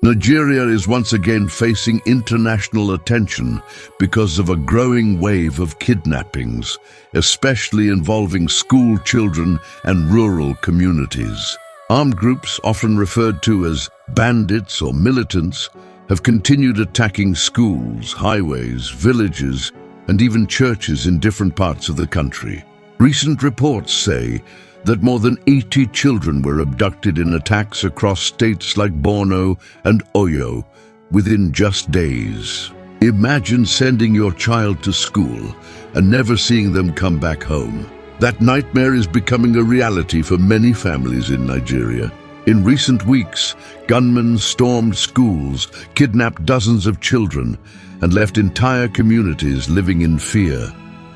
Nigeria is once again facing international attention because of a growing wave of kidnappings, especially involving school children and rural communities. Armed groups, often referred to as bandits or militants, have continued attacking schools, highways, villages, and even churches in different parts of the country. Recent reports say that more than 80 children were abducted in attacks across states like Borno and Oyo within just days. Imagine sending your child to school and never seeing them come back home. That nightmare is becoming a reality for many families in Nigeria. In recent weeks, gunmen stormed schools, kidnapped dozens of children, and left entire communities living in fear.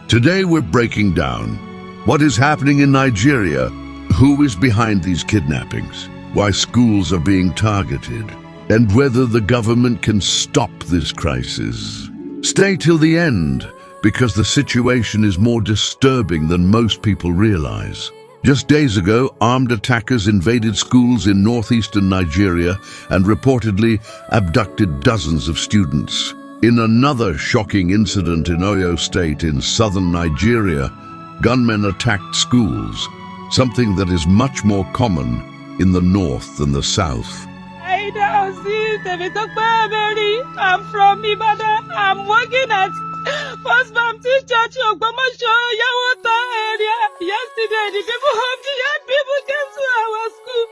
Today we're breaking down what is happening in Nigeria, who is behind these kidnappings, why schools are being targeted, and whether the government can stop this crisis. Stay till the end, because the situation is more disturbing than most people realize. Just days ago, armed attackers invaded schools in northeastern Nigeria and reportedly abducted dozens of students. In another shocking incident in Oyo State in southern Nigeria, gunmen attacked schools, something that is much more common in the north than the south. I'm from Ibadan. I'm working at First Baptist Church of Ogbomoso, Yawota area. Yesterday, the young people came to our school,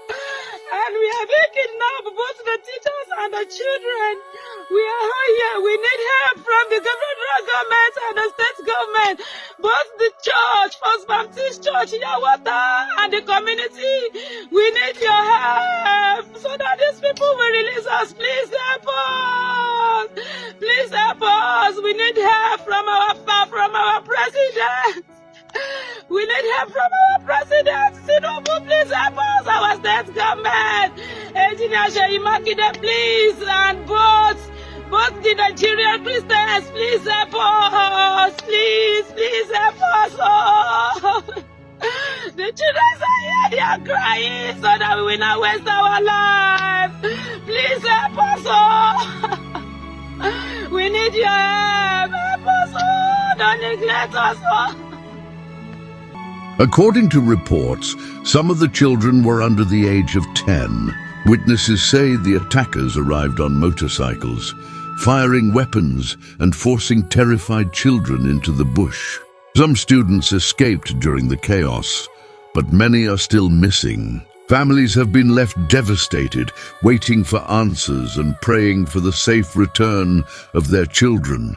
and we have been kidnapped, both the teachers and the children. We are all here. We need help from the federal government and the state government, both the church, First Baptist Church, Yawota, and the community. We need your help so that these people will release us. Please help us. Please help us. We need help from our president. We need help from our president. Tinubu, please help us. Our state government. Engineer Sheyi Makinde, please, and both the Nigerian Christians, please help us. Please help us. Oh. The children are here, they are crying so that we will not waste our life. Please help us. Oh. We need your help. Help us. Oh. Don't neglect us. Oh. According to reports, some of the children were under the age of 10. Witnesses say the attackers arrived on motorcycles, firing weapons and forcing terrified children into the bush. Some students escaped during the chaos, but many are still missing. Families have been left devastated, waiting for answers and praying for the safe return of their children.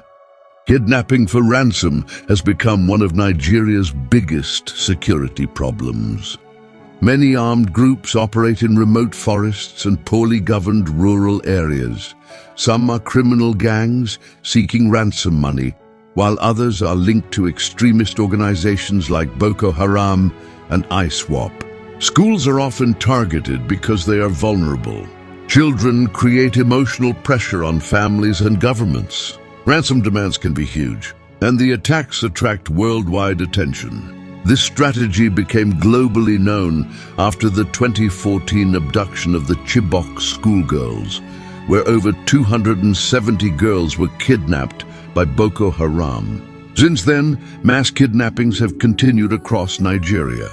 Kidnapping for ransom has become one of Nigeria's biggest security problems. Many armed groups operate in remote forests and poorly governed rural areas. Some are criminal gangs seeking ransom money, while others are linked to extremist organizations like Boko Haram and ISWAP. Schools are often targeted because they are vulnerable. Children create emotional pressure on families and governments. Ransom demands can be huge, and the attacks attract worldwide attention. This strategy became globally known after the 2014 abduction of the Chibok schoolgirls, where over 270 girls were kidnapped by Boko Haram. Since then, mass kidnappings have continued across Nigeria.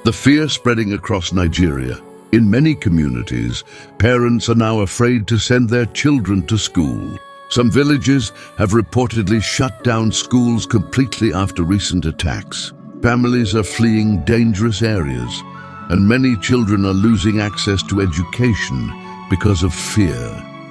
The fear spreading across Nigeria. In many communities, parents are now afraid to send their children to school. Some villages have reportedly shut down schools completely after recent attacks. Families are fleeing dangerous areas, and many children are losing access to education because of fear.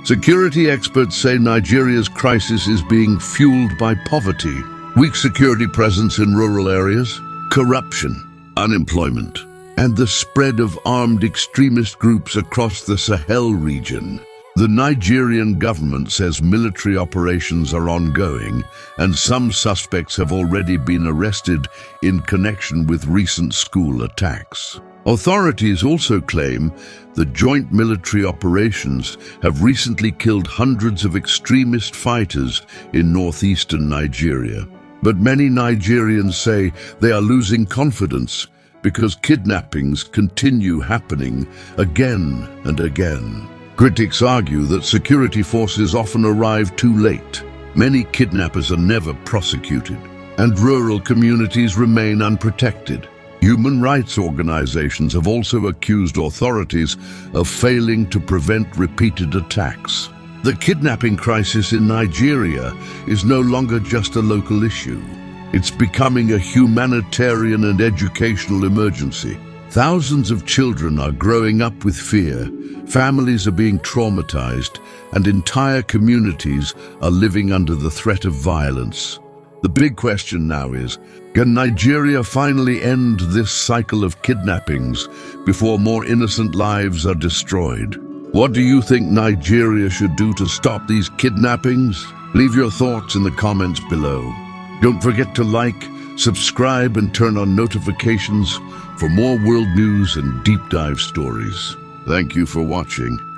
Security experts say Nigeria's crisis is being fueled by poverty, weak security presence in rural areas, corruption, unemployment, and the spread of armed extremist groups across the Sahel region. The Nigerian government says military operations are ongoing, and some suspects have already been arrested in connection with recent school attacks. Authorities also claim that joint military operations have recently killed hundreds of extremist fighters in northeastern Nigeria. But many Nigerians say they are losing confidence because kidnappings continue happening again and again. Critics argue that security forces often arrive too late. Many kidnappers are never prosecuted, and rural communities remain unprotected. Human rights organizations have also accused authorities of failing to prevent repeated attacks. The kidnapping crisis in Nigeria is no longer just a local issue. It's becoming a humanitarian and educational emergency. Thousands of children are growing up with fear, families are being traumatized, and entire communities are living under the threat of violence. The big question now is, can Nigeria finally end this cycle of kidnappings before more innocent lives are destroyed? What do you think Nigeria should do to stop these kidnappings? Leave your thoughts in the comments below. Don't forget to like, subscribe, and turn on notifications for more world news and deep dive stories. Thank you for watching.